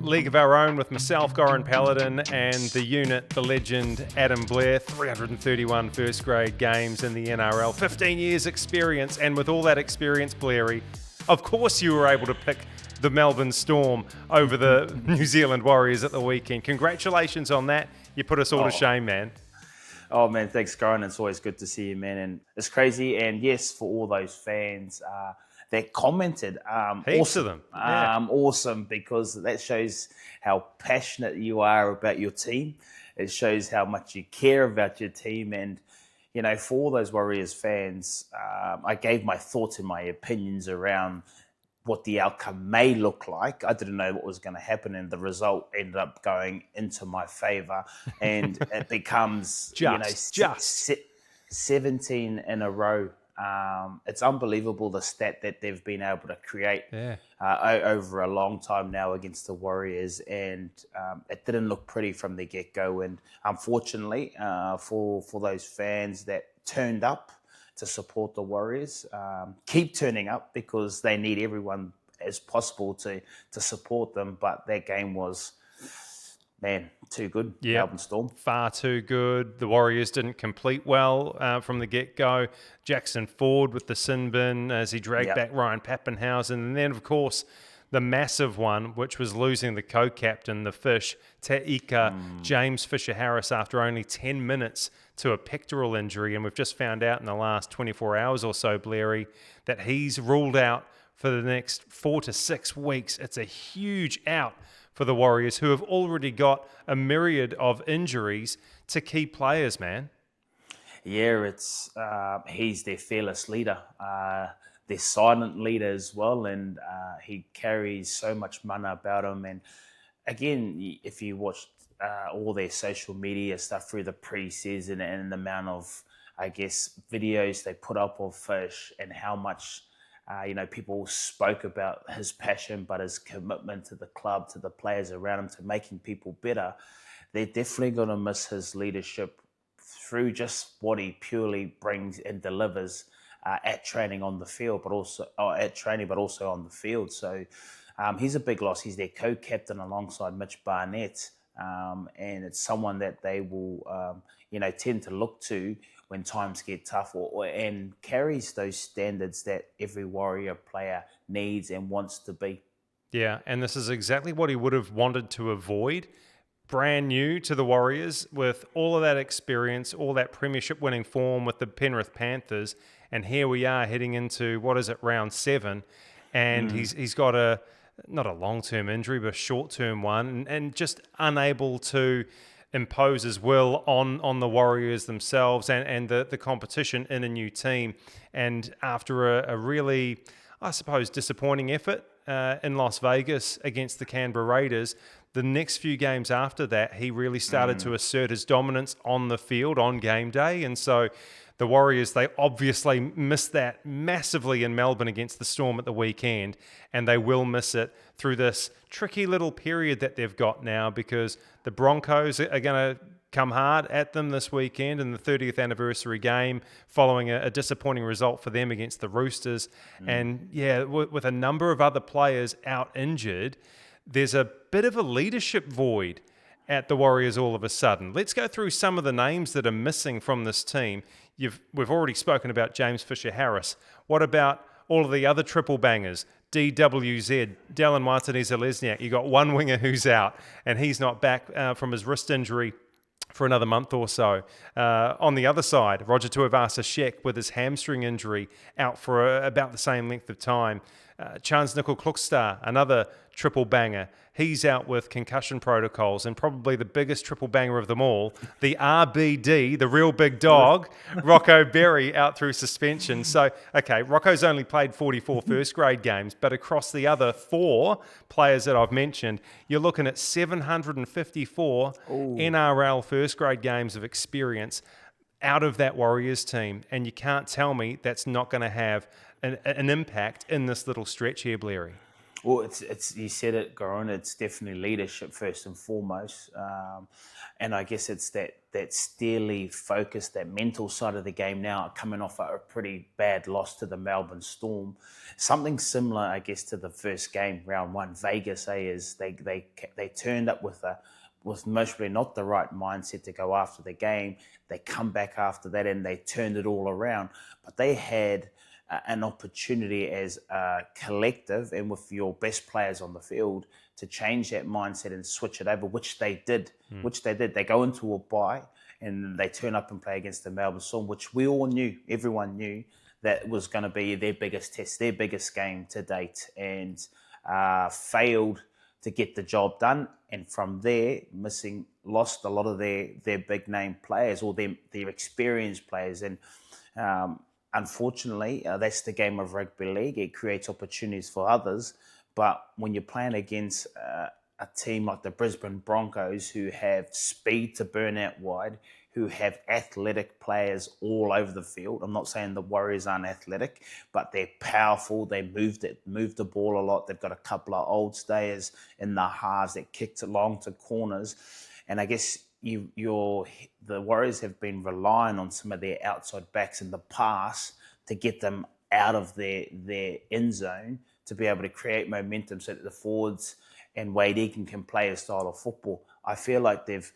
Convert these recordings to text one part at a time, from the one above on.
League of Our Own with myself, Goran Paladin, and the unit, the legend, Adam Blair. 331 first grade games in the NRL, 15 years experience, and with all that experience, Blairy, of course you were able to pick the Melbourne Storm over the New Zealand Warriors at the weekend. Congratulations on that. You put us all to shame, man. Oh, man, thanks, Goran. It's always good to see you, man. And it's crazy. And yes, for all those fans that commented. Heaps of them. Yeah. Awesome, because that shows how passionate you are about your team. It shows how much you care about your team. And, you know, for all those Warriors fans, I gave my thoughts and my opinions around what the outcome may look like. I didn't know what was going to happen, and the result ended up going into my favour. And it becomes, 17 in a row. It's unbelievable, the stat that they've been able to create over a long time now against the Warriors, and it didn't look pretty from the get-go. And unfortunately, for those fans that turned up to support the Warriors, keep turning up, because they need everyone as possible to support them. But that game was, man, too good. Melbourne Storm. Far too good. The Warriors didn't complete well from the get-go. Jackson Ford with the sin bin as he dragged back Ryan Pappenhausen. And then, of course, the massive one, which was losing the co-captain, the Fish, Ta'ika, James Fisher-Harris, after only 10 minutes to a pectoral injury. And we've just found out in the last 24 hours or so, Blairy, that he's ruled out for the next 4 to 6 weeks. It's a huge out for the Warriors, who have already got a myriad of injuries to key players, man. Yeah, it's he's their fearless leader, their silent leader as well, and he carries so much mana about him. And again, if you watched all their social media stuff through the pre-season and the amount of, I guess, videos they put up of Fish and how much people spoke about his passion, but his commitment to the club, to the players around him, to making people better, they're definitely going to miss his leadership through just what he purely brings and delivers at training on the field, but also on the field. So he's a big loss. He's their co-captain alongside Mitch Barnett, and it's someone that they will, tend to look to when times get tough, and carries those standards that every Warrior player needs and wants to be. Yeah, and this is exactly what he would have wanted to avoid. Brand new to the Warriors, with all of that experience, all that premiership winning form with the Penrith Panthers, and here we are heading into, round 7, and he's got not a long-term injury, but a short-term one, and just unable to impose his will on the Warriors themselves and the competition in a new team. And after a really, I suppose, disappointing effort in Las Vegas against the Canberra Raiders, the next few games after that, he really started to assert his dominance on the field on game day. And so the Warriors, they obviously missed that massively in Melbourne against the Storm at the weekend, and they will miss it through this tricky little period that they've got now, because the Broncos are going to come hard at them this weekend in the 30th anniversary game following a disappointing result for them against the Roosters. And with a number of other players out injured, there's a bit of a leadership void at the Warriors all of a sudden. Let's go through some of the names that are missing from this team. We've already spoken about James Fisher-Harris. What about all of the other triple bangers? DWZ, Dallin Martinez-Lesniak. You got one winger who's out, and he's not back from his wrist injury for another month or so. On the other side, Roger Tuivasa-Sheck with his hamstring injury out for about the same length of time. Chance Nickel-Klukstar, another triple banger. He's out with concussion protocols, and probably the biggest triple banger of them all, the RBD, the real big dog, Rocco Berry, out through suspension. So, okay, Rocco's only played 44 first grade games, but across the other 4 players that I've mentioned, you're looking at 754 NRL first grade games of experience out of that Warriors team, and you can't tell me that's not going to have an impact in this little stretch here, Blairy. Well, it's you said it, Goran. It's definitely leadership first and foremost, and I guess it's that steely focus, that mental side of the game. Now coming off a pretty bad loss to the Melbourne Storm, something similar, I guess, to the first game, round one, Vegas. Is they turned up with mostly not the right mindset to go after the game. They come back after that and they turned it all around, but they had an opportunity as a collective and with your best players on the field to change that mindset and switch it over, which they did. They go into a bye and they turn up and play against the Melbourne Storm, which we all knew, everyone knew, that was going to be their biggest test, their biggest game to date, and failed to get the job done. And from there, lost a lot of their big name players or their experienced players. And unfortunately, that's the game of rugby league. It creates opportunities for others. But when you're playing against a team like the Brisbane Broncos, who have speed to burn out wide, who have athletic players all over the field. I'm not saying the Warriors aren't athletic, but they're powerful. They move the ball a lot. They've got a couple of old stayers in the halves that kicked it long to corners. And I guess the Warriors have been relying on some of their outside backs in the past to get them out of their end zone to be able to create momentum so that the forwards and Wade Egan can play a style of football. I feel like they've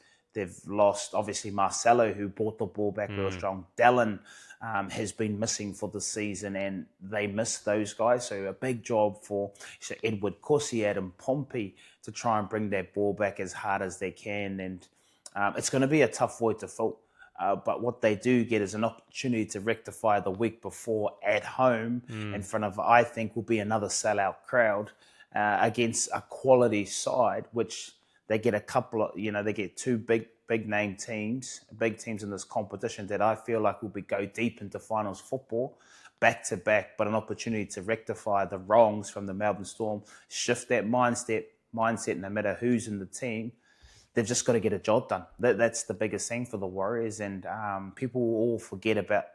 lost, obviously, Marcelo, who brought the ball back real strong. Dallin has been missing for the season, and they miss those guys. So a big job for Edward Corsiad and Pompey to try and bring that ball back as hard as they can. And it's going to be a tough void to fill. But what they do get is an opportunity to rectify the week before at home in front of, I think, will be another sellout crowd against a quality side, which they get a couple of, they get two big name teams, big teams in this competition that I feel like will go deep into finals football back to back, but an opportunity to rectify the wrongs from the Melbourne Storm, shift that mindset no matter who's in the team. They've just got to get a job done. That's the biggest thing for the Warriors, and people will all forget about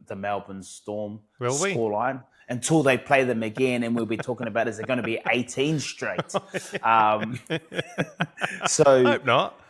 the Melbourne Storm scoreline until they play them again, and we'll be talking about, is it going to be 18 straight? So I hope not.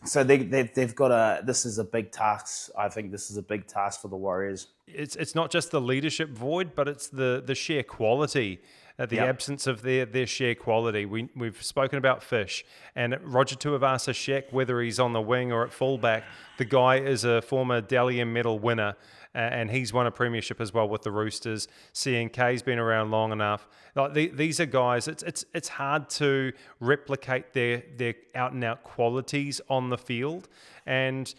So they've got this is a big task. I think this is a big task for the Warriors. It's not just the leadership void, but it's the sheer quality. The absence of their sheer quality. We've spoken about Fish and Roger Tuivasa-Sheck, whether he's on the wing or at fullback. The guy is a former Dalian medal winner, and he's won a premiership as well with the Roosters. CNK's been around long enough. Like these are guys. It's hard to replicate their out and out qualities on the field. And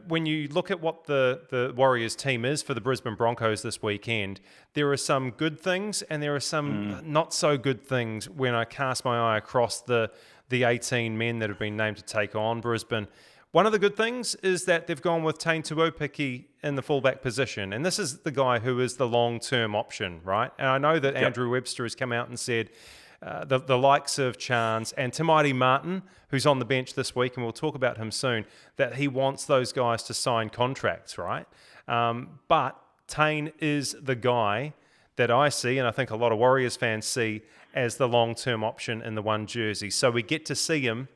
when you look at what the Warriors team is for the Brisbane Broncos this weekend, there are some good things and there are some not so good things when I cast my eye across the 18 men that have been named to take on Brisbane. One of the good things is that they've gone with Taine Tuopiki in the fullback position. And this is the guy who is the long-term option, right? And I know that Andrew Webster has come out and said the likes of Chance and Tamati Martin, who's on the bench this week, and we'll talk about him soon, that he wants those guys to sign contracts, right? But Taine is the guy that I see, and I think a lot of Warriors fans see, as the long-term option in the one jersey. So we get to see him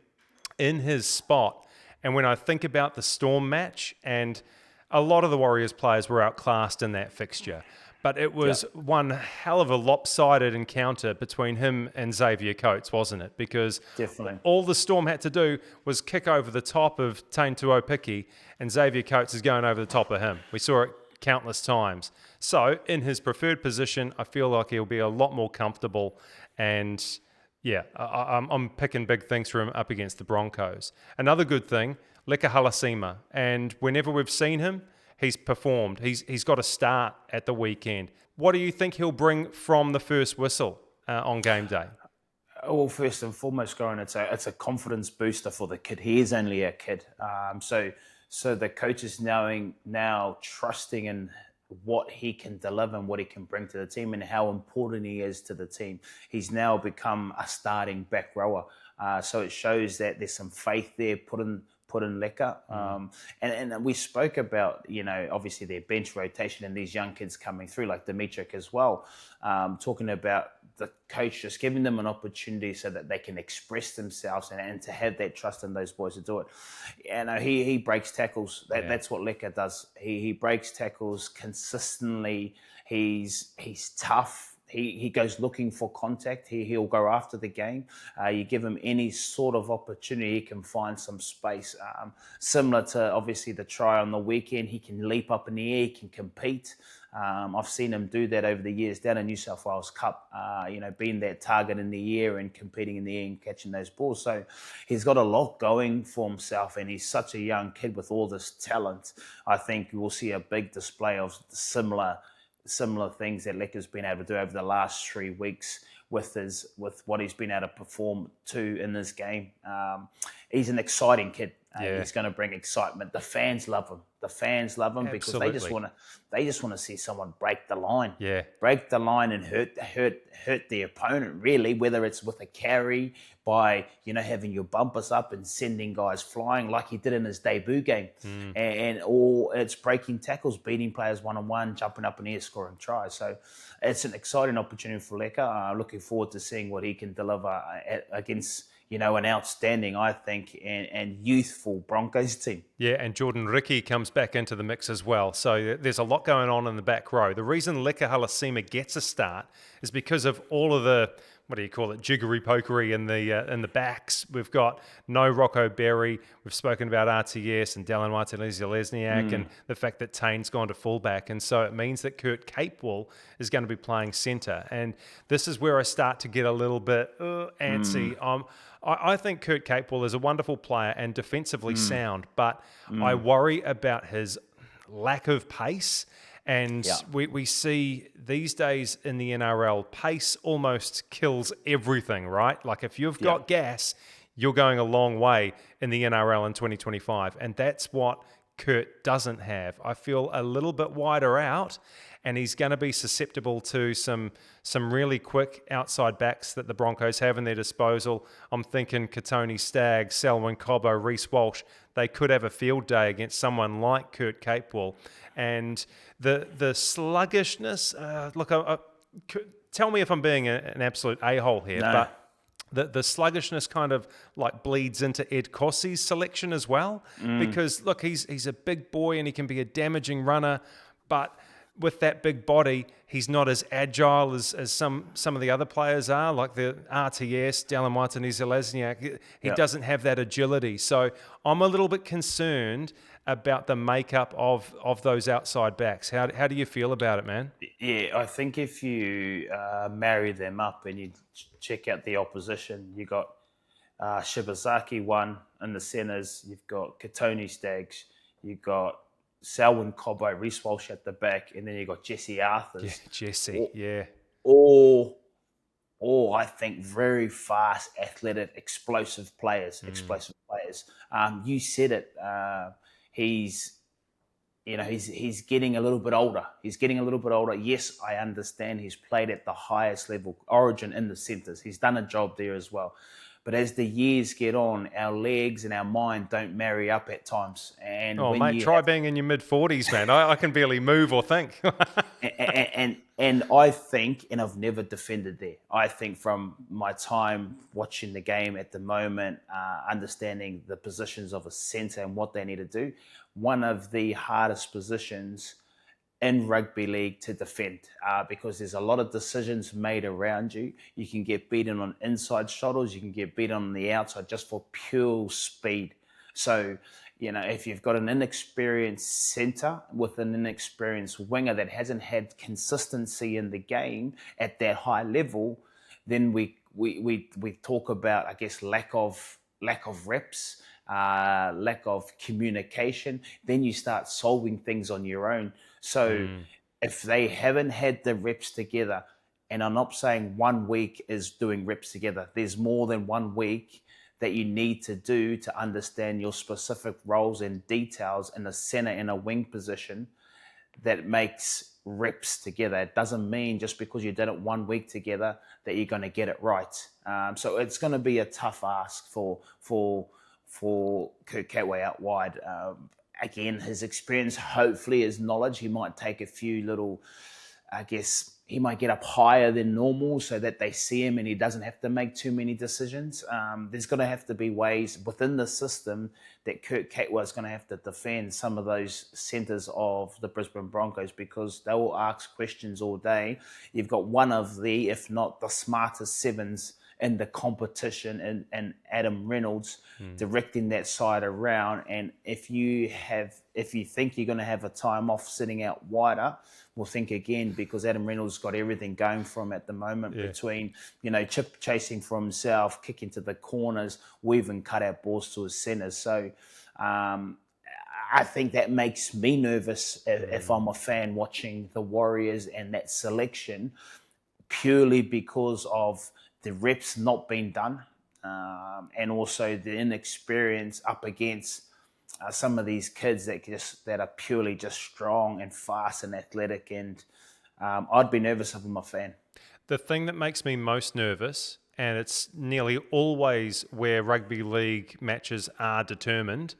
in his spot. And when I think about the Storm match, and a lot of the Warriors players were outclassed in that fixture, but it was one hell of a lopsided encounter between him and Xavier Coates, wasn't it? Because all the Storm had to do was kick over the top of Taine Tuopiki, and Xavier Coates is going over the top of him. We saw it countless times. So in his preferred position, I feel like he'll be a lot more comfortable, and I'm picking big things for him up against the Broncos. Another good thing, Leka Halasima. And whenever we've seen him, he's performed. He's got a start at the weekend. What do you think he'll bring from the first whistle on game day? Well, first and foremost, Goran, it's a confidence booster for the kid. He is only a kid. So the coach is now trusting in what he can deliver and what he can bring to the team and how important he is to the team. He's now become a starting back rower. So it shows that there's some faith there put in Leka. And we spoke about, obviously their bench rotation and these young kids coming through, like Dimitrik as well, talking about the coach just giving them an opportunity so that they can express themselves and to have that trust in those boys to do it. You know, he breaks tackles. That's what Leka does. He breaks tackles consistently. He's tough. He goes looking for contact. He'll go after the game. You give him any sort of opportunity, he can find some space. Similar to, obviously, the try on the weekend, he can leap up in the air, he can compete. I've seen him do that over the years down in New South Wales Cup, being that target in the air and competing in the air and catching those balls. So he's got a lot going for himself, and he's such a young kid with all this talent. I think we'll see a big display of similar things that Leka's been able to do over the last 3 weeks with what he's been able to perform to in this game. He's an exciting kid. He's going to bring excitement. The fans love him. Because Absolutely. they just want to see someone break the line. Yeah. Break the line and hurt the opponent, really, whether it's with a carry, by having your bumpers up and sending guys flying like he did in his debut game, or it's breaking tackles, beating players one-on-one, jumping up in the air, scoring tries. So it's an exciting opportunity for Leka. Looking forward to seeing what he can deliver against an outstanding, I think, and youthful Broncos team. Yeah, and Jordan Riki comes back into the mix as well. So there's a lot going on in the back row. The reason Leka Halasima gets a start is because of all of the, jiggery-pokery in the backs. We've got no Rocco Berry. We've spoken about RTS and Dallin Martinez-Lesniak and the fact that Tane's gone to fullback. And so it means that Kurt Capewell is going to be playing centre. And this is where I start to get a little bit antsy. I think Kurt Capewell is a wonderful player and defensively sound, but I worry about his lack of pace. And we see these days in the NRL, pace almost kills everything, right? Like if you've got gas, you're going a long way in the NRL in 2025. And that's what Kurt doesn't have. I feel a little bit wider out, and he's going to be susceptible to some really quick outside backs that the Broncos have in their disposal. I'm thinking Katoni Staggs, Selwyn Cobbo, Reece Walsh. They could have a field day against someone like Kurt Capewell. And the sluggishness, tell me if I'm being an absolute a-hole here, but the sluggishness kind of like bleeds into Ed Cossey's selection as well. Because, look, he's a big boy and he can be a damaging runner, but with that big body, he's not as agile as some of the other players are, like the RTS, Dallin Martinez-Lesniak. He doesn't have that agility. So I'm a little bit concerned about the makeup of those outside backs. How do you feel about it, man? Yeah, I think if you marry them up and you check out the opposition, you got Shibazaki one in the centres, you've got Katoni Staggs, you've got Selwyn Cobbo, Reece Walsh at the back, and then you've got Jesse Arthurs. Yeah, Jesse, All I think very fast, athletic, explosive players. You said it. He's getting a little bit older. Yes, I understand he's played at the highest level, Origin in the centres. He's done a job there as well. But as the years get on, our legs and our mind don't marry up at times. And try being in your mid-40s, man. I can barely move or think. and I think, and I've never defended there, I think from my time watching the game at the moment, understanding the positions of a centre and what they need to do, one of the hardest positions in rugby league to defend, because there's a lot of decisions made around you. You can get beaten on inside shuttles, you can get beaten on the outside just for pure speed. So, if you've got an inexperienced centre with an inexperienced winger that hasn't had consistency in the game at that high level, then we talk about, I guess, lack of reps, lack of communication. Then you start solving things on your own. So if they haven't had the reps together, and I'm not saying 1 week is doing reps together, there's more than 1 week that you need to do to understand your specific roles and details in a center and a wing position that makes reps together. It doesn't mean just because you did it 1 week together that you're going to get it right. So it's going to be a tough ask for Kurt Capewell out wide. Again, his experience, hopefully his knowledge, he might take a few little, I guess, he might get up higher than normal so that they see him and he doesn't have to make too many decisions. There's going to have to be ways within the system that Kurt Catewell is going to have to defend some of those centres of the Brisbane Broncos, because they will ask questions all day. You've got one of the, if not the smartest sevens in the competition, and Adam Reynolds directing that side around. And if you think you're going to have a time off sitting out wider, we'll think again, because Adam Reynolds got everything going for him at the moment, between, chip chasing for himself, kicking to the corners, weaving cutout balls to his centres. So I think that makes me nervous if I'm a fan watching the Warriors and that selection, purely because of the reps not being done, and also the inexperience up against some of these kids that are purely just strong and fast and athletic. And I'd be nervous if I'm a fan. The thing that makes me most nervous, and it's nearly always where rugby league matches are determined,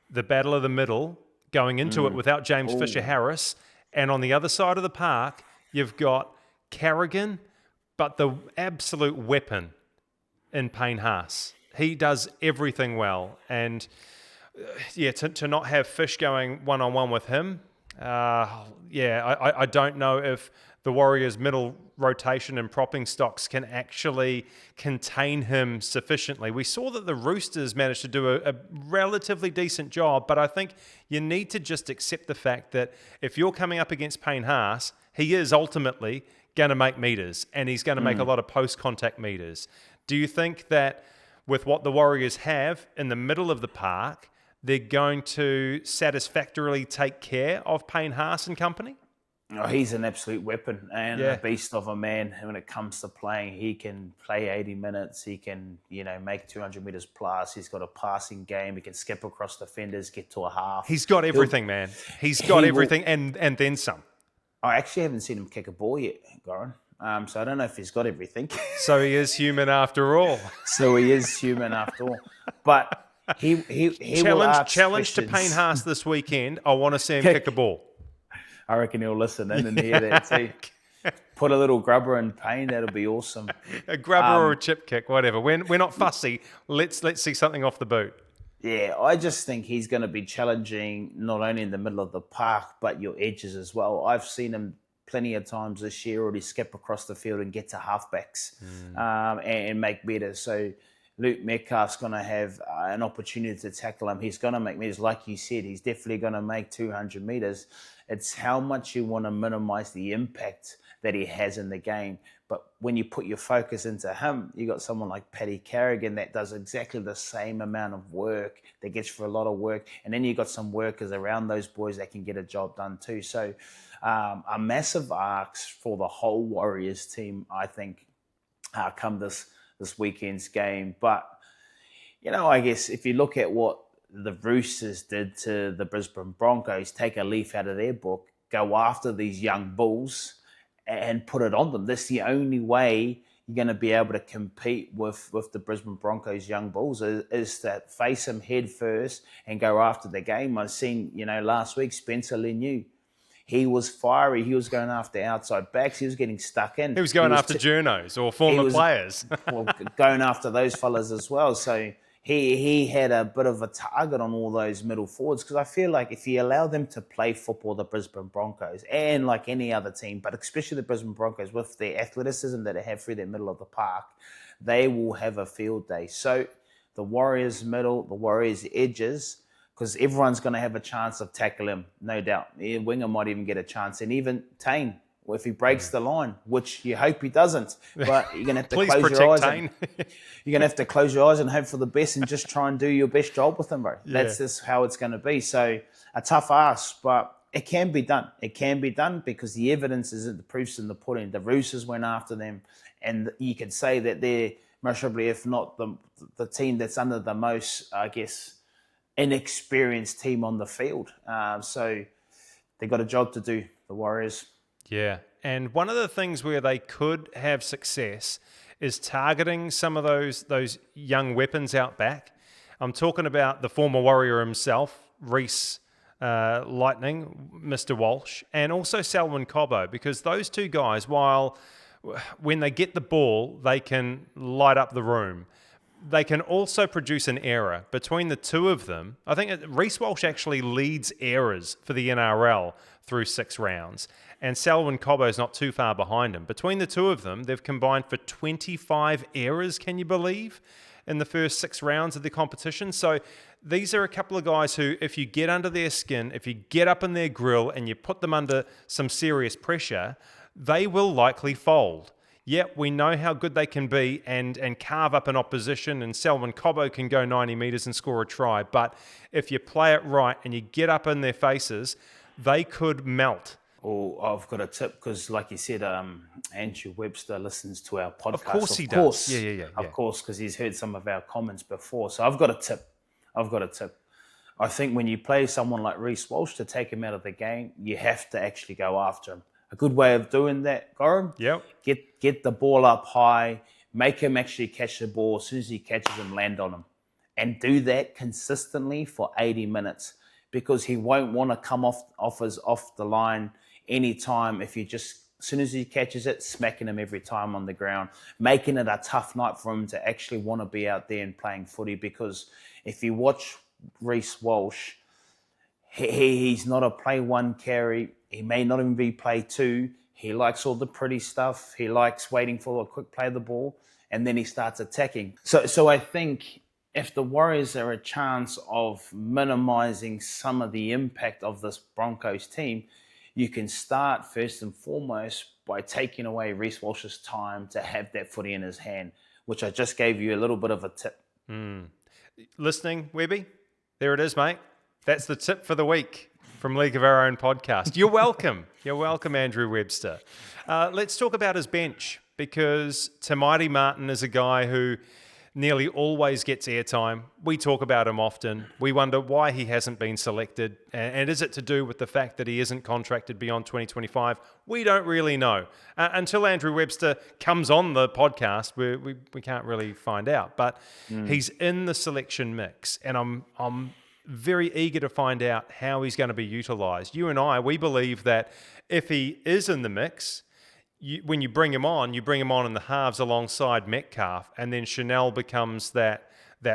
the battle of the middle, going into it without James Fisher-Harris, and on the other side of the park, you've got Carrigan, but the absolute weapon in Payne Haas. He does everything well. And to not have Fish going one-on-one with him, I don't know if the Warriors' middle rotation and propping stocks can actually contain him sufficiently. We saw that the Roosters managed to do a relatively decent job, but I think you need to just accept the fact that if you're coming up against Payne Haas, he is ultimately going to make meters, and he's going to make a lot of post-contact meters. Do you think that with what the Warriors have in the middle of the park, they're going to satisfactorily take care of Payne Haas and company? Oh, he's an absolute weapon and a beast of a man. When it comes to playing, he can play 80 minutes. He can, make 200 meters plus. He's got a passing game. He can skip across defenders, get to a half. He's got everything, man. He's got everything and then some. I actually haven't seen him kick a ball yet, Goran. So I don't know if he's got everything. So he is human after all. But he challenge to Payne Haas this weekend. I want to see him kick a ball. I reckon he'll listen in and hear that too. Put a little grubber in Payne. That'll be awesome. A grubber or a chip kick, whatever. We're not fussy. Let's see something off the boot. Yeah, I just think he's going to be challenging not only in the middle of the park, but your edges as well. I've seen him plenty of times this year already skip across the field and get to halfbacks and make better. So Luke Metcalf's going to have an opportunity to tackle him. He's going to make meters. Like you said, he's definitely going to make 200 meters. It's how much you want to minimize the impact that he has in the game. But when you put your focus into him, you got someone like Paddy Carrigan that does exactly the same amount of work, that gets for a lot of work. And then you got some workers around those boys that can get a job done too. So a massive ask for the whole Warriors team, I think, come this weekend's game. But, I guess if you look at what the Roosters did to the Brisbane Broncos, take a leaf out of their book, go after these young bulls and put it on them. That's the only way you're going to be able to compete with the Brisbane Broncos young bulls is to face them head first and go after the game. I've seen, last week, Spencer Leniu. He was fiery. He was going after outside backs. He was getting stuck in. He was going after journos or former players. Well, going after those fellas as well. So he had a bit of a target on all those middle forwards, because I feel like if you allow them to play football, the Brisbane Broncos, and like any other team, but especially the Brisbane Broncos, with their athleticism that they have through their middle of the park, they will have a field day. So the Warriors middle, the Warriors edges, because everyone's going to have a chance of tackling him, no doubt. Winger might even get a chance, and even Tane, if he breaks the line, which you hope he doesn't, but you're going to have to close your eyes. You're going to have to close your eyes and hope for the best and just try and do your best job with him, bro. Yeah. That's just how it's going to be. So a tough ask, but it can be done. It can be done because the evidence is the proof's in the pudding. The Roosters went after them, and you could say that they're most probably, if not the team that's under the most, I guess, inexperienced team on the field. So they've got a job to do, the Warriors. Yeah, and one of the things where they could have success is targeting some of those young weapons out back. I'm talking about the former Warrior himself, Reece Lightning, Mr. Walsh, and also Selwyn Cobbo, because those two guys, while when they get the ball, they can light up the room. They can also produce an error. Between the two of them, I think Reece Walsh actually leads errors for the NRL through 6 rounds, and Selwyn Cobbo is not too far behind him. Between the two of them, they've combined for 25 errors, can you believe, in the first 6 rounds of the competition. So these are a couple of guys who, if you get under their skin, if you get up in their grill and you put them under some serious pressure, they will likely fold. Yep, we know how good they can be and carve up an opposition, and Selwyn Cobbo can go 90 metres and score a try. But if you play it right and you get up in their faces, they could melt. Oh, I've got a tip because, like you said, Andrew Webster listens to our podcast. Of course he does. Yeah. Of course, because he's heard some of our comments before. So I've got a tip. I think when you play someone like Reece Walsh, to take him out of the game, you have to actually go after him. A good way of doing that, Goran, get the ball up high, make him actually catch the ball. As soon as he catches him, land on him. And do that consistently for 80 minutes, because he won't want to come off the line anytime if you just, as soon as he catches it, smacking him every time on the ground, making it a tough night for him to actually want to be out there and playing footy. Because if you watch Reece Walsh, he's not a play one carry. He may not even be play 2. He likes all the pretty stuff. He likes waiting for a quick play of the ball, and then he starts attacking. So I think if the Warriors are a chance of minimising some of the impact of this Broncos team, you can start first and foremost by taking away Reece Walsh's time to have that footy in his hand, which I just gave you a little bit of a tip. Listening, Webby? There it is, mate. That's the tip for the week from League of Our Own podcast. You're welcome. You're welcome, Andrew Webster. Let's talk about his bench, because Tamati Martin is a guy who nearly always gets airtime. We talk about him often. We wonder why he hasn't been selected. And is it to do with the fact that he isn't contracted beyond 2025? We don't really know. Until Andrew Webster comes on the podcast, we can't really find out. But he's in the selection mix, and I'm very eager to find out how he's going to be utilised. You and I, we believe that if he is in the mix, when you bring him on in the halves alongside Metcalf, and then Chanel becomes that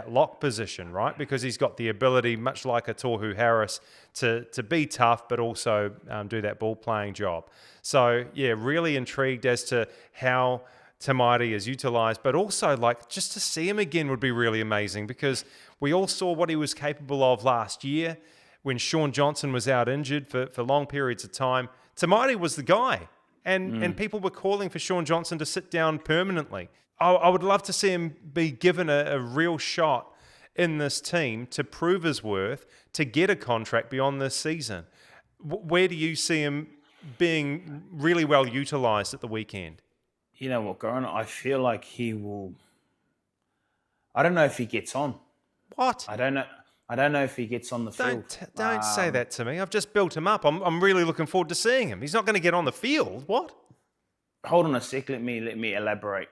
lock position, right? Because he's got the ability, much like a Tohu Harris, to be tough, but also do that ball playing job. So yeah, really intrigued as to how Tamati is utilised, but also like just to see him again would be really amazing, because we all saw what he was capable of last year when Sean Johnson was out injured for long periods of time. Tamati was the guy, and people were calling for Sean Johnson to sit down permanently. I would love to see him be given a real shot in this team to prove his worth, to get a contract beyond this season. Where do you see him being really well utilised at the weekend? You know what, Goran? I feel like he will. I don't know if he gets on. What? I don't know if he gets on the field. Don't say that to me. I've just built him up. I'm really looking forward to seeing him. He's not going to get on the field. What? Hold on a sec. Let me elaborate.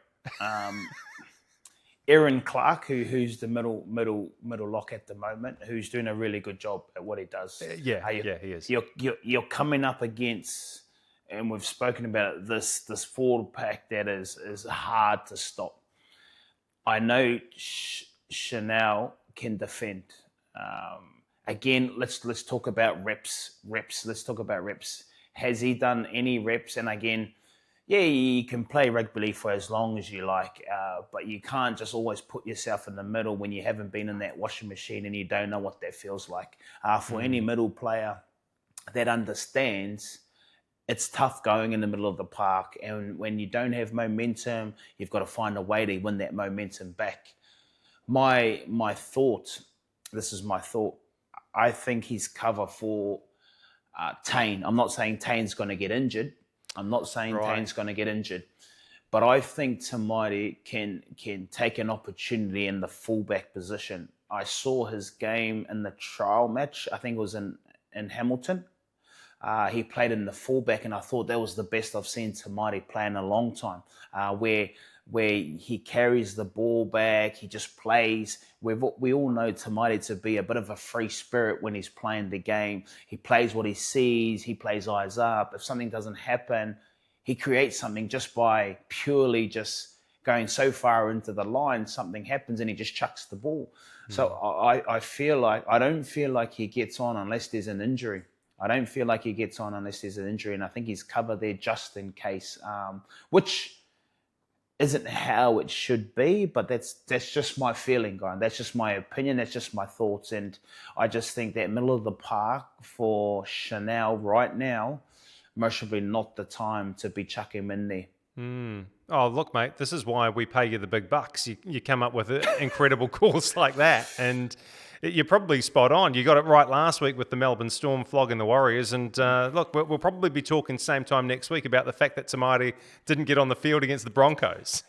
Aaron Clark, who's the middle lock at the moment, who's doing a really good job at what he does. Yeah, he is. You're coming up against, and we've spoken about it, this forward pack that is hard to stop. I know Chanel can defend. Again, let's talk about reps. Let's talk about reps. Has he done any reps? And again, yeah, you can play rugby league for as long as you like, but you can't just always put yourself in the middle when you haven't been in that washing machine and you don't know what that feels like. For any middle player that understands, it's tough going in the middle of the park, and when you don't have momentum, you've got to find a way to win that momentum back. My thought, this is my thought, I think he's cover for Tane. I'm not saying Tane's going to get injured. Tane's going to get injured. But I think Tamati can take an opportunity in the fullback position. I saw his game in the trial match. I think it was in Hamilton. He played in the fullback, and I thought that was the best I've seen Tamati play in a long time, where he carries the ball back, he just plays. We all know Tamati to be a bit of a free spirit when he's playing the game. He plays what he sees, he plays eyes up. If something doesn't happen, he creates something just by purely just going so far into the line, something happens and he just chucks the ball. So I feel like, I don't feel like he gets on unless there's an injury. I don't feel like he gets on unless there's an injury, and I think he's covered there just in case, which isn't how it should be, but that's just my feeling, Goran. That's just my opinion. That's just my thoughts, and I just think that middle of the park for Chanel right now, most probably not the time to be chucking him in there. Oh, look, mate, this is why we pay you the big bucks. You come up with incredible calls like that, and you're probably spot on. You got it right last week with the Melbourne Storm flogging the Warriors, and look, we'll probably be talking same time next week about the fact that Tamati didn't get on the field against the Broncos.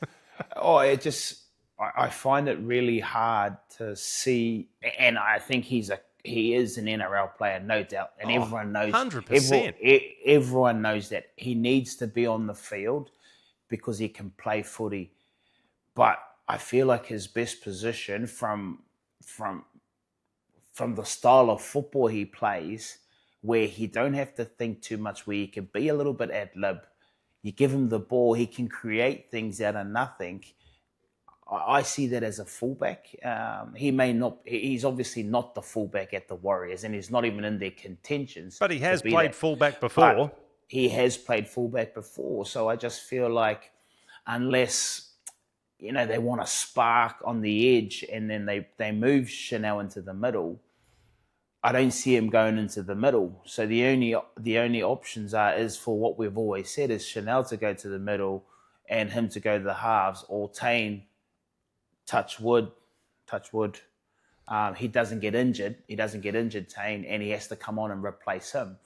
I find it really hard to see, and I think he is an NRL player, no doubt, and everyone knows. 100%. Everyone knows that he needs to be on the field because he can play footy. But I feel like his best position from the style of football he plays, where he don't have to think too much, where he can be a little bit ad-lib. You give him the ball, he can create things out of nothing. I see that as a fullback. He's obviously not the fullback at the Warriors, and he's not even in their contentions. But he has played fullback before. He has played fullback before. So I just feel like unless, they want a spark on the edge and then they move Chanel into the middle, I don't see him going into the middle. So the only options is for what we've always said is Chanel to go to the middle and him to go to the halves, or Tane, touch wood, he doesn't get injured, Tane, and he has to come on and replace him.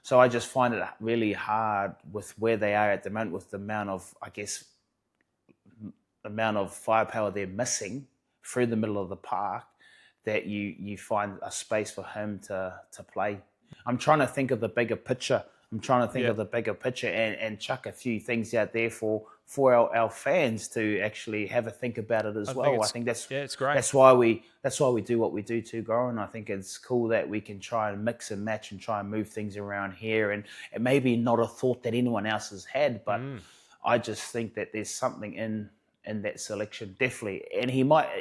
So I just find it really hard with where they are at the moment, with the amount of firepower they're missing through the middle of the park, that you find a space for him to play. I'm trying to think of the bigger picture. And chuck a few things out there for our fans to actually have a think about it as well. I think that's it's great. That's why we do what we do too, Goran. I think it's cool that we can try and mix and match and try and move things around here, and it may be not a thought that anyone else has had, but I just think that there's something in that selection, definitely. And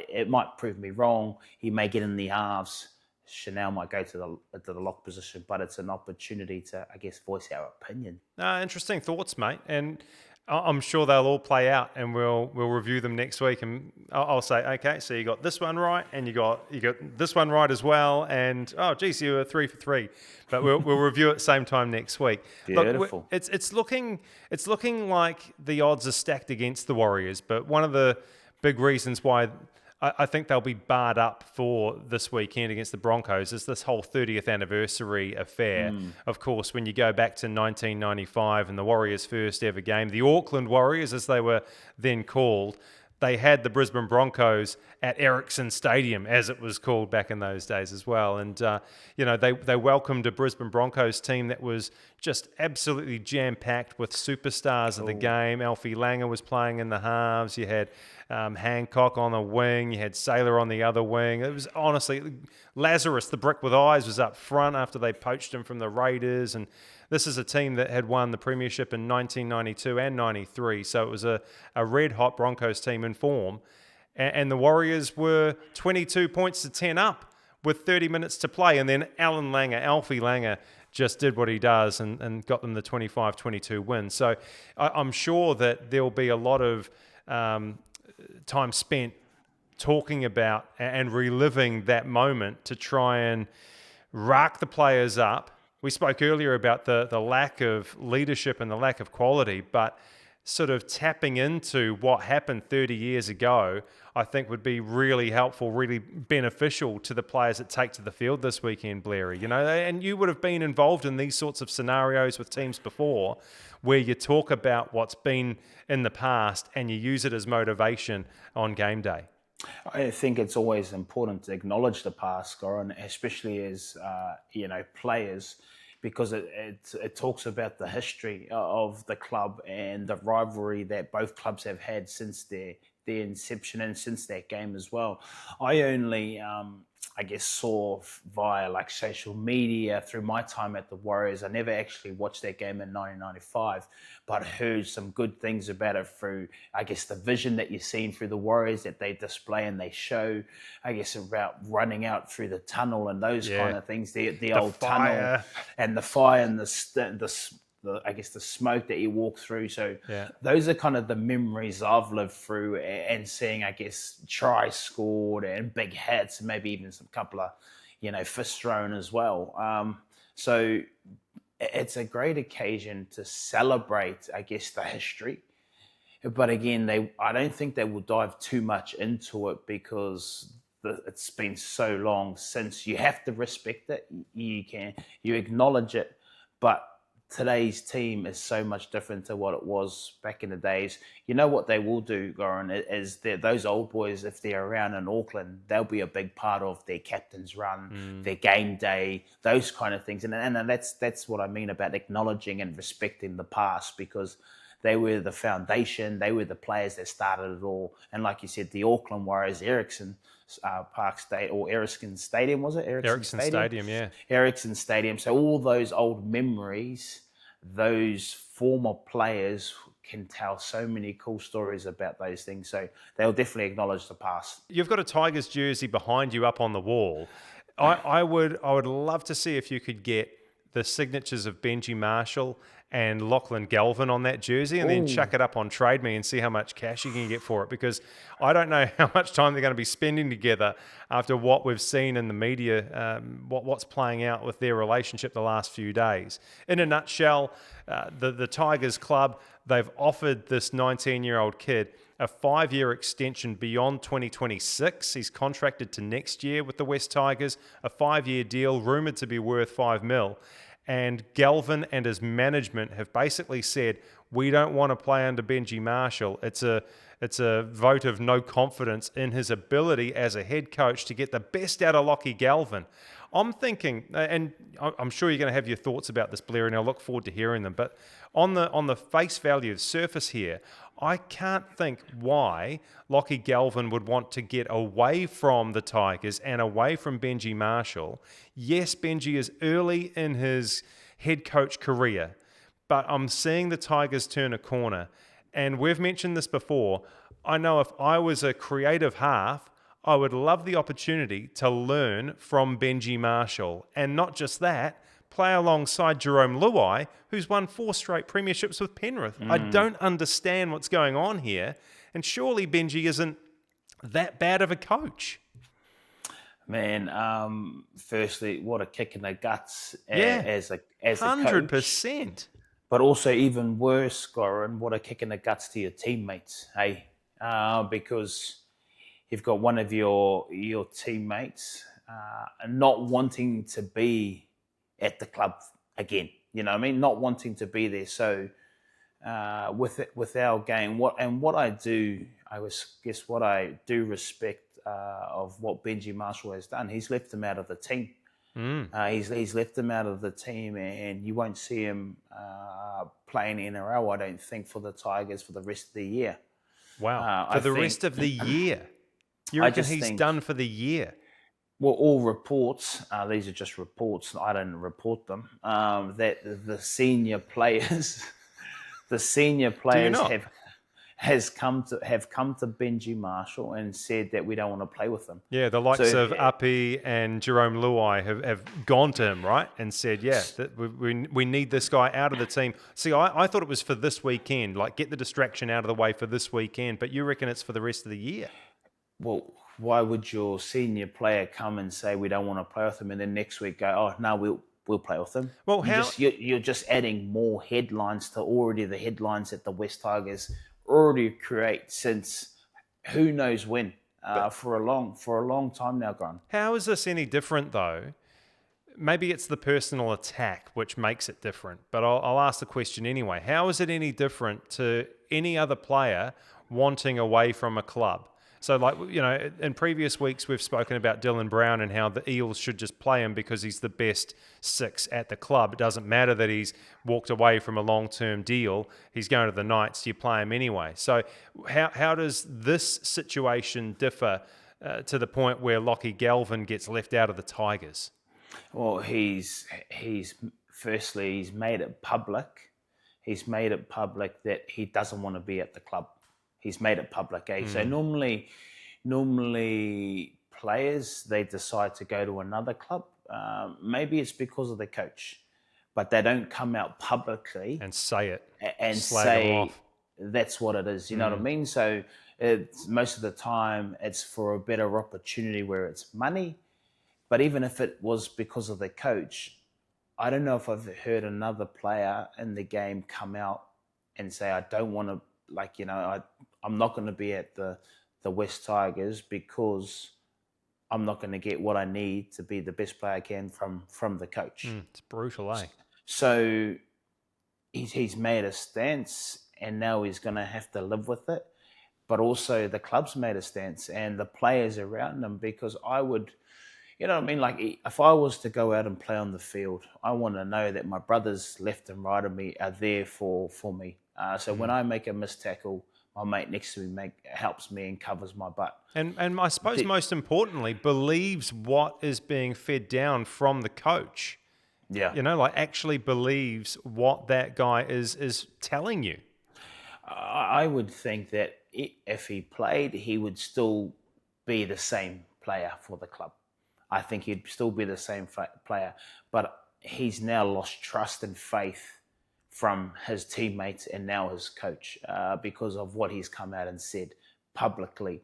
it might prove me wrong. He may get in the halves. Chanel might go to the lock position, but it's an opportunity to, I guess, voice our opinion. Interesting thoughts, mate. And I'm sure they'll all play out, and we'll review them next week. And I'll say, okay, so you got this one right, and you got this one right as well. And geez, you were 3 for 3. But we'll review it same time next week. Beautiful. Look, it's looking like the odds are stacked against the Warriors. But one of the big reasons why I think they'll be barred up for this weekend against the Broncos is this whole 30th anniversary affair. Of course, when you go back to 1995 and the Warriors' first ever game, the Auckland Warriors, as they were then called, they had the Brisbane Broncos at Ericsson Stadium, as it was called back in those days as well. And, they welcomed a Brisbane Broncos team that was just absolutely jam-packed with superstars of the game. Alfie Langer was playing in the halves. You had Hancock on the wing. You had Saylor on the other wing. It was honestly, Lazarus, the brick with eyes, was up front after they poached him from the Raiders. And this is a team that had won the premiership in 1992 and 93. So it was a red-hot Broncos team in form. And the Warriors were 22 points to 10 up with 30 minutes to play. And then Alfie Langer, just did what he does and got them the 25-22 win. So I'm sure that there'll be a lot of time spent talking about and reliving that moment to try and rack the players up. We spoke earlier about the lack of leadership and the lack of quality, but sort of tapping into what happened 30 years ago, I think would be really helpful, really beneficial to the players that take to the field this weekend, Blairy. And you would have been involved in these sorts of scenarios with teams before, where you talk about what's been in the past and you use it as motivation on game day. I think it's always important to acknowledge the past, Goran, especially as players. because it talks about the history of the club and the rivalry that both clubs have had since their inception and since that game as well. I only, I guess, saw via like social media through my time at the Warriors. I never actually watched that game in 1995, but heard some good things about it through, I guess, the vision that you're seeing through the Warriors that they display and they show, I guess, about running out through the tunnel and those kind of things, the old fire. tunnel and the fire and I guess the smoke that you walk through. So those are kind of the memories I've lived through, and seeing, I guess, tries scored and big hits and maybe even some couple of, fists thrown as well. So it's a great occasion to celebrate, I guess, the history. But again, I don't think they will dive too much into it because it's been so long since. You have to respect it. You acknowledge it, but today's team is so much different to what it was back in the days. You know what they will do, Goran, is that those old boys, if they're around in Auckland, they'll be a big part of their captain's run, their game day, those kind of things. And that's what I mean about acknowledging and respecting the past, because they were the foundation. They were the players that started it all. And like you said, the Auckland Warriors, Ericsson Park State, or Ericsson Stadium, was it? Ericsson Stadium, yeah. Ericsson Stadium. So all those old memories, those former players can tell so many cool stories about those things. So they'll definitely acknowledge the past. You've got a Tigers jersey behind you up on the wall. I would love to see if you could get the signatures of Benji Marshall and Lachlan Galvin on that jersey, and then chuck it up on Trade Me and see how much cash you can get for it, because I don't know how much time they're going to be spending together after what we've seen in the media, what's playing out with their relationship the last few days. In a nutshell, the Tigers club, they've offered this 19-year-old kid a 5-year extension beyond 2026. He's contracted to next year with the West Tigers, a 5-year deal rumoured to be worth $5 million. And Galvin and his management have basically said, we don't want to play under Benji Marshall. It's a vote of no confidence in his ability as a head coach to get the best out of Lachie Galvin. I'm thinking, and I'm sure you're going to have your thoughts about this, Blairy, and I look forward to hearing them, but on the face value, surface here, I can't think why Lachie Galvin would want to get away from the Tigers and away from Benji Marshall. Yes, Benji is early in his head coach career, but I'm seeing the Tigers turn a corner. And we've mentioned this before. I know if I was a creative half, I would love the opportunity to learn from Benji Marshall. And not just that, play alongside Jarome Luai, who's won 4 straight premierships with Penrith. I don't understand what's going on here. And surely Benji isn't that bad of a coach. Man, firstly, what a kick in the guts as a 100%. Coach. But also even worse, Goran, what a kick in the guts to your teammates, hey? Because you've got one of your teammates not wanting to be at the club again. You know what I mean? Not wanting to be there. So with our game, what I do respect of what Benji Marshall has done. He's left him out of the team. He's left him out of the team, and you won't see him playing NRL, I don't think, for the Tigers for the rest of the year. Wow. For the rest of the year? You reckon he's done for the year? Well, all reports, these are just reports, I don't report them, that the senior players have come to Benji Marshall and said that we don't want to play with them. Yeah, the likes of Uppy and Jarome Luai have gone to him, right, and said, that we need this guy out of the team. See, I thought it was for this weekend, like get the distraction out of the way for this weekend, but you reckon it's for the rest of the year? Well, why would your senior player come and say we don't want to play with him, and then next week go, oh no, we'll play with them? Well, you're just adding more headlines to already the headlines that the West Tigers already create since who knows when, for a long time now, Grant. How is this any different though? Maybe it's the personal attack which makes it different, but I'll ask the question anyway. How is it any different to any other player wanting away from a club? So, like, in previous weeks, we've spoken about Dylan Brown and how the Eels should just play him because he's the best 6 at the club. It doesn't matter that he's walked away from a long-term deal. He's going to the Knights. You play him anyway. So how does this situation differ to the point where Lachlan Galvin gets left out of the Tigers? Well, he's firstly, he's made it public. He's made it public that he doesn't want to be at the club. He's made it public. So normally players, they decide to go to another club. Maybe it's because of the coach, but they don't come out publicly and say it and slag say them off. That's what it is. You know what I mean? So most of the time it's for a better opportunity where it's money. But even if it was because of the coach, I don't know if I've heard another player in the game come out and say, I don't want to, I'm not going to be at the West Tigers because I'm not going to get what I need to be the best player I can from the coach. It's brutal, eh? So he's made a stance and now he's going to have to live with it. But also the club's made a stance and the players around him, because I would, you know what I mean? Like, if I was to go out and play on the field, I want to know that my brothers left and right of me are there for me. So when I make a missed tackle, my mate next to me helps me and covers my butt. And I suppose most importantly, believes what is being fed down from the coach. Yeah. Actually believes what that guy is telling you. I would think that if he played, he would still be the same player for the club. I think he'd still be the same player. But he's now lost trust and faith from his teammates and now his coach because of what he's come out and said publicly.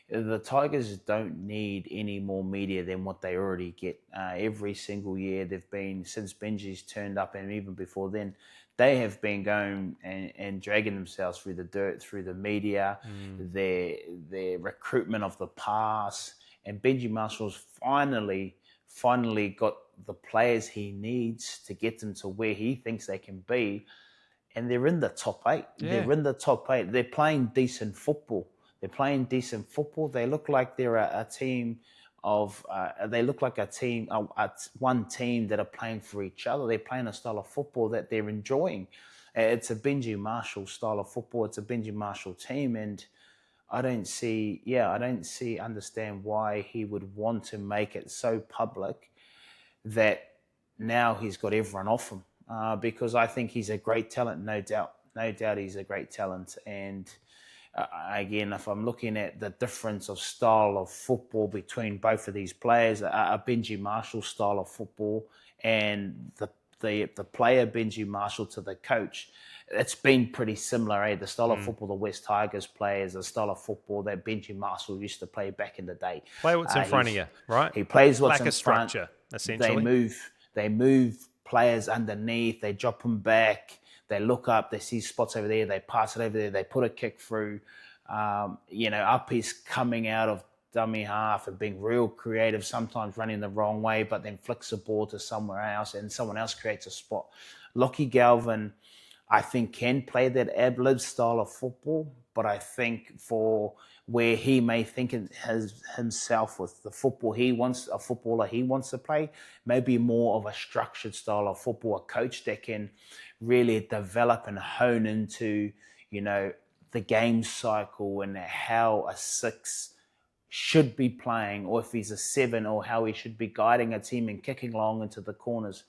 The Tigers don't need any more media than what they already get. Every single year they've been, since Benji's turned up and even before then, they have been going and dragging themselves through the dirt, through the media, their recruitment of the past. And Benji Marshall's finally got the players he needs to get them to where he thinks they can be. And they're in the top 8. Yeah. They're in the top 8. They're playing decent football. They look like they're a team of, one team that are playing for each other. They're playing a style of football that they're enjoying. It's a Benji Marshall style of football. It's a Benji Marshall team. And I don't understand why he would want to make it so public that now he's got everyone off him. Because I think he's a great talent, no doubt. No doubt he's a great talent. And again, if I'm looking at the difference of style of football between both of these players, a Benji Marshall style of football and the player Benji Marshall to the coach, it's been pretty similar. The style of football the West Tigers play is a style of football that Benji Marshall used to play back in the day. Play what's in front of you, right? He plays what's in front. Structure, essentially. They move players underneath. They drop them back. They look up. They see spots over there. They pass it over there. They put a kick through. Up is coming out of dummy half and being real creative, sometimes running the wrong way, but then flicks the ball to somewhere else and someone else creates a spot. Lachlan Galvin, I think, can play that ad-lib style of football, but I think for where he may think himself with the football a footballer he wants to play, maybe more of a structured style of football, a coach that can really develop and hone into, the game cycle and how a 6 should be playing, or if he's a 7, or how he should be guiding a team and kicking long into the corners.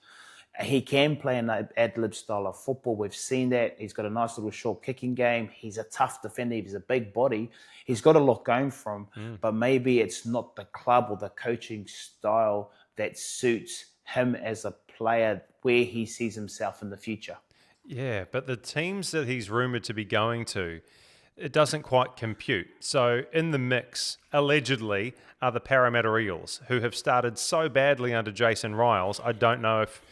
He can play an ad-lib style of football. We've seen that. He's got a nice little short kicking game. He's a tough defender. He's a big body. He's got a lot going for him, but maybe it's not the club or the coaching style that suits him as a player where he sees himself in the future. Yeah, but the teams that he's rumoured to be going to, it doesn't quite compute. So in the mix, allegedly, are the Parramatta Eels, who have started so badly under Jason Riles. I don't know if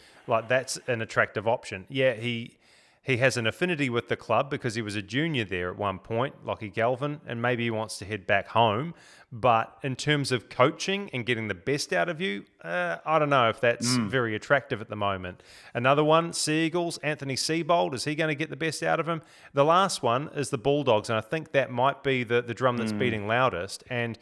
that's an attractive option. Yeah, he has an affinity with the club because he was a junior there at one point, Lachlan Galvin, and maybe he wants to head back home. But in terms of coaching and getting the best out of you, I don't know if that's very attractive at the moment. Another one, Seagulls, Anthony Seibold. Is he going to get the best out of him? The last one is the Bulldogs, and I think that might be the drum that's beating loudest. And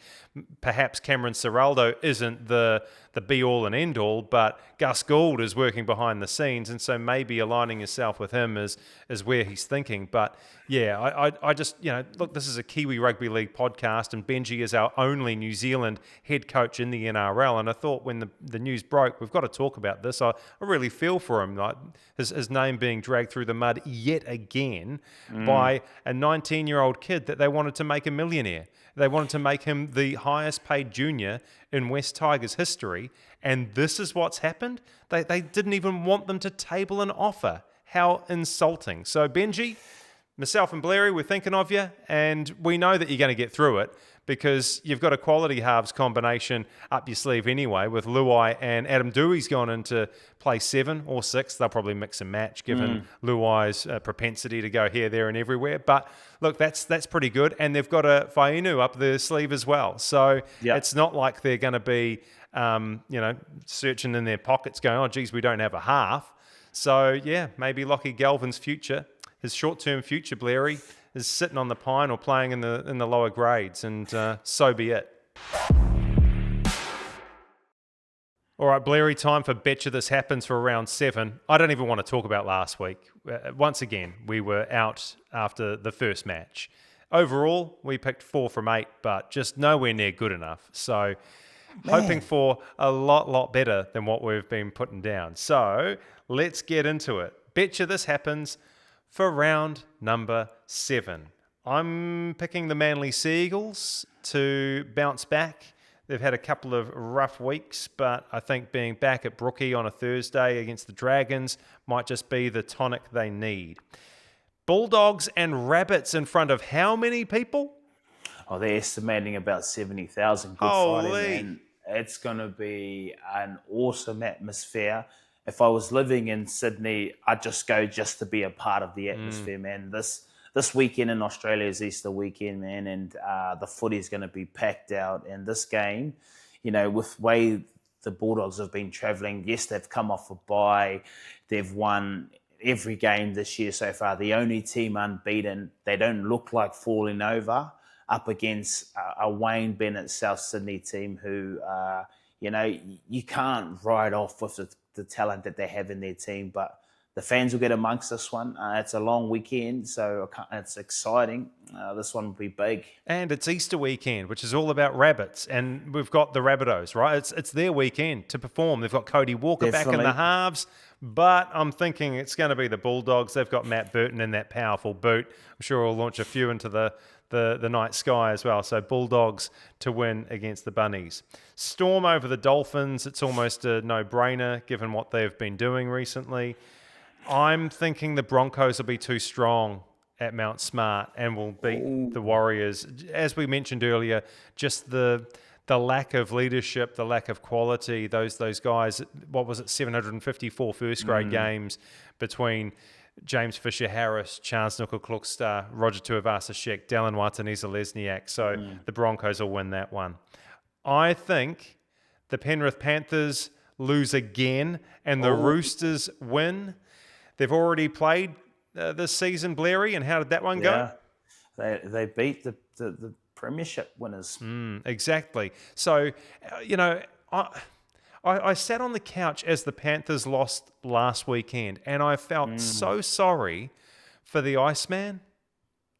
perhaps Cameron Ciraldo isn't the be-all and end-all, but Gus Gould is working behind the scenes, and so maybe aligning yourself with him is where he's thinking. But yeah, I just, look, this is a Kiwi Rugby League podcast, and Benji is our only New Zealand head coach in the NRL, and I thought when the news broke, we've got to talk about this. I really feel for him, like his name being dragged through the mud yet again by a 19-year-old kid that they wanted to make a millionaire. They wanted to make him the highest paid junior in West Tigers history, and this is what's happened? They didn't even want them to table an offer. How insulting. So Benji, myself and Blairy, we're thinking of you, and we know that you're going to get through it because you've got a quality halves combination up your sleeve anyway with Luai and Adam Dewey's gone into play 7 or 6. They'll probably mix and match given Luai's propensity to go here, there and everywhere. But look, that's pretty good. And they've got a Fainu up their sleeve as well. So it's not like they're going to be, searching in their pockets going, oh, geez, we don't have a half. So, yeah, maybe Lachlan Galvin's future, his short-term future, Blairy, is sitting on the pine or playing in the lower grades, and so be it. All right, Blairy, time for Betcha This Happens for round 7. I don't even want to talk about last week. Once again, we were out after the first match. Overall, we picked 4 from 8, but just nowhere near good enough. So hoping for a lot better than what we've been putting down. So let's get into it. Betcha This Happens for round number 7. I'm picking the Manly Seagulls to bounce back. They've had a couple of rough weeks, but I think being back at Brookie on a Thursday against the Dragons might just be the tonic they need. Bulldogs and Rabbits in front of how many people? Oh, they're estimating about 70,000. Good Friday, man. It's going to be an awesome atmosphere. If I was living in Sydney, I'd just go just to be a part of the atmosphere, man. This weekend in Australia is Easter weekend, man, and the footy is going to be packed out. And this game, with way the Bulldogs have been travelling, yes, they've come off a bye. They've won every game this year so far. The only team unbeaten. They don't look like falling over up against a Wayne Bennett South Sydney team who, you can't write off with the talent that they have in their team, but the fans will get amongst this one. It's a long weekend, so it's exciting. This one will be big. And it's Easter weekend, which is all about rabbits, and we've got the Rabbitohs, right? It's their weekend to perform. They've got Cody Walker back in the halves, but I'm thinking it's going to be the Bulldogs. They've got Matt Burton in that powerful boot. I'm sure he'll launch a few into the night sky as well. So Bulldogs to win against the Bunnies. Storm over the Dolphins. It's almost a no-brainer given what they've been doing recently. I'm thinking the Broncos will be too strong at Mount Smart and will beat the Warriors. As we mentioned earlier, just the lack of leadership, the lack of quality, those guys, what was it, 754 first grade games between James Fisher-Harris, Charles Nuka-Klukstad, Roger Tuivasa-Sheck, Dallin Wataniza-Lesniak. So the Broncos will win that one. I think the Penrith Panthers lose again and the Roosters win. They've already played this season, Blairy, and how did that one go? They beat the premiership winners. Exactly. So, I sat on the couch as the Panthers lost last weekend, and I felt so sorry for the Iceman,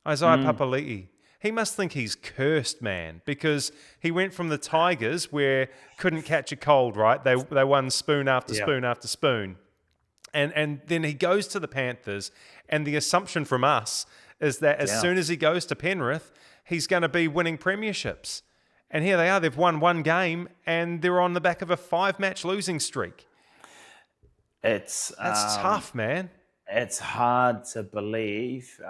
Isaiah Papali'i. He must think he's cursed, man, because he went from the Tigers, where couldn't catch a cold, right? They won spoon after spoon after spoon. And then he goes to the Panthers, and the assumption from us is that as soon as he goes to Penrith, he's going to be winning premierships. And here they are. They've won one game, and they're on the back of a 5-match losing streak. That's tough, man. It's hard to believe,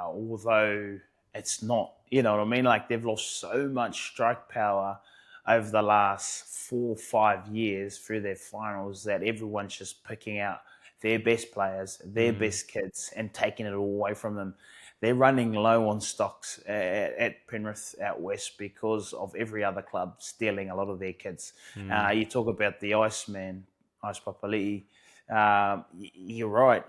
although it's not. You know what I mean? Like, they've lost so much strike power over the last 4 or 5 years through their finals that everyone's just picking out their best players, their best kids, and taking it all away from them. They're running low on stocks at Penrith out west because of every other club stealing a lot of their kids. You talk about the Iceman, Ice Papali'i. You're right.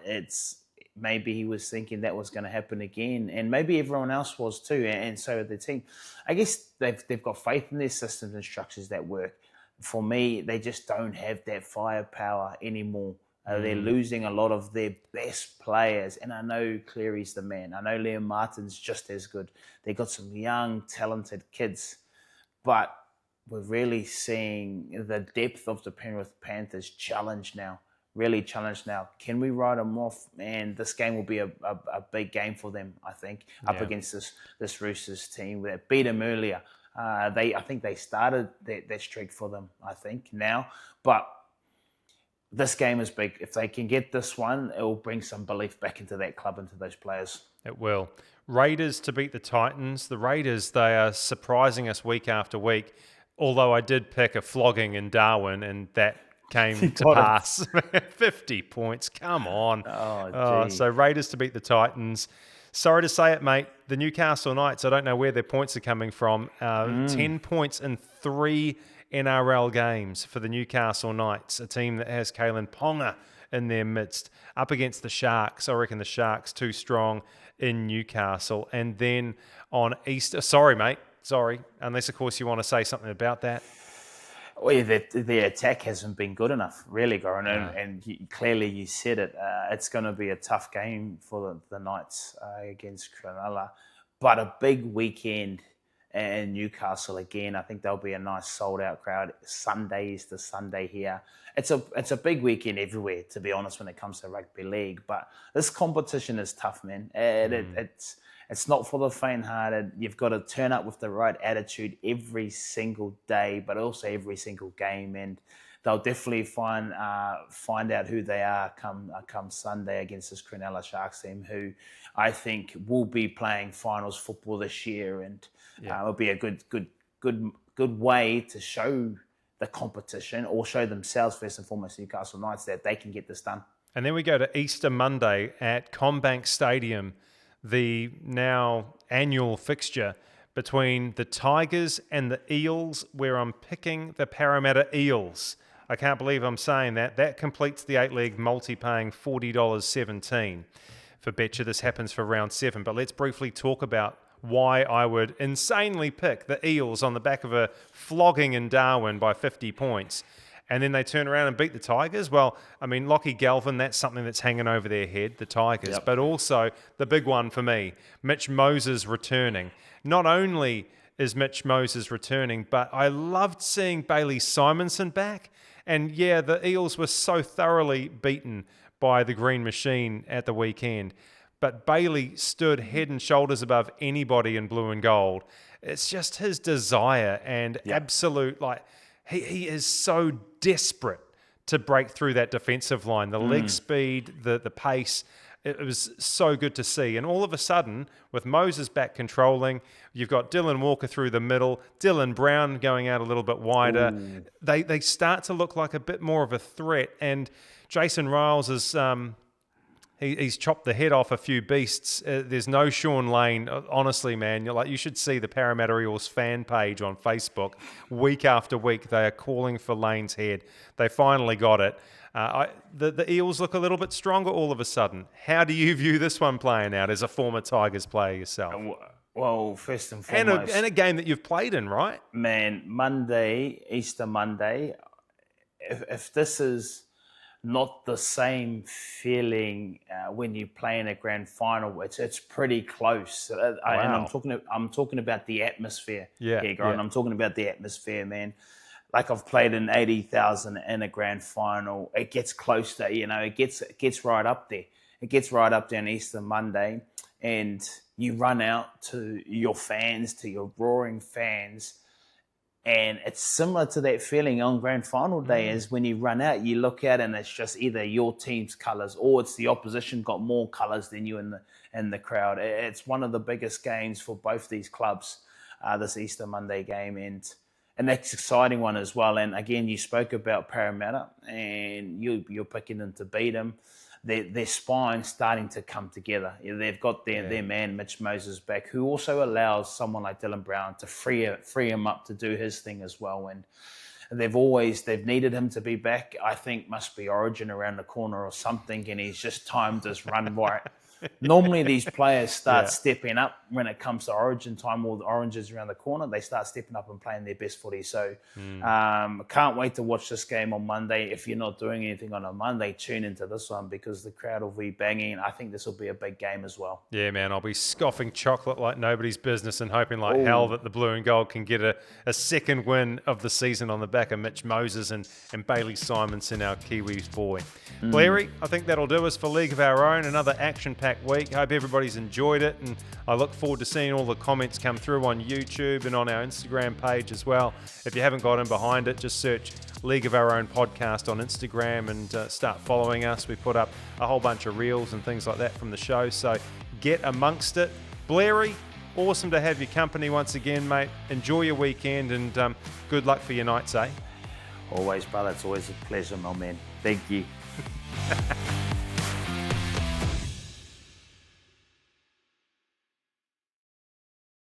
Maybe he was thinking that was going to happen again, and maybe everyone else was too, and so did the team. I guess they've got faith in their systems and structures that work. For me, they just don't have that firepower anymore. They're losing a lot of their best players, and I know Cleary's the man. I know Maire Martin's just as good. They got some young, talented kids, but we're really seeing the depth of the Penrith Panthers challenged now. Really challenged now. Can we write them off? And this game will be a big game for them, I think, up against this Roosters team that beat them earlier. I think they started that streak for them, I think, now. But this game is big. If they can get this one, it will bring some belief back into that club, into those players. It will. Raiders to beat the Titans. The Raiders, they are surprising us week after week, although I did pick a flogging in Darwin, and that came to pass. 50 points. Come on. So Raiders to beat the Titans. Sorry to say it, mate. The Newcastle Knights, I don't know where their points are coming from. 10 points in 3 NRL games for the Newcastle Knights, a team that has Kalen Ponga in their midst, up against the Sharks. I reckon the Sharks too strong in Newcastle. And then on Easter, sorry, mate. Sorry. Unless, of course, you want to say something about that. Well, yeah, the attack hasn't been good enough, really, Goran. And clearly you said it. It's going to be a tough game for the Knights against Cronulla. But a big weekend in Newcastle again. I think there'll be a nice sold-out crowd. Sunday is the Sunday here. It's a big weekend everywhere, to be honest, when it comes to rugby league. But this competition is tough, man. It's not for the faint-hearted. You've got to turn up with the right attitude every single day, but also every single game. And they'll definitely find out who they are come Sunday against this Cronulla Sharks team, who I think will be playing finals football this year. And it'll be a good way to show the competition, or show themselves first and foremost, Newcastle Knights, that they can get this done. And then we go to Easter Monday at CommBank Stadium, the now annual fixture between the Tigers and the Eels, where I'm picking the Parramatta Eels. I can't believe I'm saying that. That completes the 8-leg multi, paying $40.17 for Betcha. This happens for round 7. But let's briefly talk about why I would insanely pick the Eels on the back of a flogging in Darwin by 50 points. And then they turn around and beat the Tigers. Well, I mean, Lachlan Galvin, that's something that's hanging over their head, the Tigers. Yep. But also, the big one for me, Mitch Moses returning. Not only is Mitch Moses returning, but I loved seeing Bailey Simonson back. And yeah, the Eels were so thoroughly beaten by the Green Machine at the weekend. But Bailey stood head and shoulders above anybody in blue and gold. It's just his desire and absolute, he is so desperate to break through that defensive line. The leg speed, the pace, it was so good to see. And all of a sudden, with Moses back controlling, you've got Dylan Walker through the middle, Dylan Brown going out a little bit wider. They start to look like a bit more of a threat. And Jason Riles is... He's chopped the head off a few beasts. There's no Sean Lane. Honestly, man, you should see the Parramatta Eels fan page on Facebook. Week after week, they are calling for Lane's head. They finally got it. The Eels look a little bit stronger all of a sudden. How do you view this one playing out as a former Tigers player yourself? Well, first and foremost... And a game that you've played in, right? Man, Easter Monday, if this is... not the same feeling when you play in a grand final. It's pretty close, and I'm talking about the atmosphere. I'm talking about the atmosphere, man. Like, I've played in 80,000 in a grand final. It gets close to, it gets right up there. It gets right up there on Easter Monday, and you run out to your fans, to your roaring fans. And it's similar to that feeling on grand final day, is when you run out, you look out and it's just either your team's colours or it's the opposition got more colours than you in the crowd. It's one of the biggest games for both these clubs, this Easter Monday game. And and that's an exciting one as well. And again, you spoke about Parramatta, and you're picking them to beat them. Their spine's starting to come together. They've got their man, Mitch Moses, back, who also allows someone like Dylan Brown to free him up to do his thing as well. And they've needed him to be back. I think must be Origin around the corner or something, and he's just timed his run right. Normally, these players start stepping up when it comes to Origin time, or the Oranges around the corner. They start stepping up and playing their best footy. So, can't wait to watch this game on Monday. If you're not doing anything on a Monday, tune into this one because the crowd will be banging. I think this will be a big game as well. Yeah, man, I'll be scoffing chocolate like nobody's business and hoping like hell that the Blue and Gold can get a second win of the season on the back of Mitch Moses and Bailey Simonson, our Kiwis boy. Blairy, I think that'll do us for League of Our Own. Another action-packed week. Hope everybody's enjoyed it, and I look forward to seeing all the comments come through on YouTube and on our Instagram page as well. If you haven't got in behind it, just search League of Our Own podcast on Instagram and start following us. We put up a whole bunch of reels and things like that from the show, so get amongst it. Blairy, awesome to have your company once again, mate. Enjoy your weekend, and good luck for your nights, eh? Always, brother. It's always a pleasure, my man. Thank you.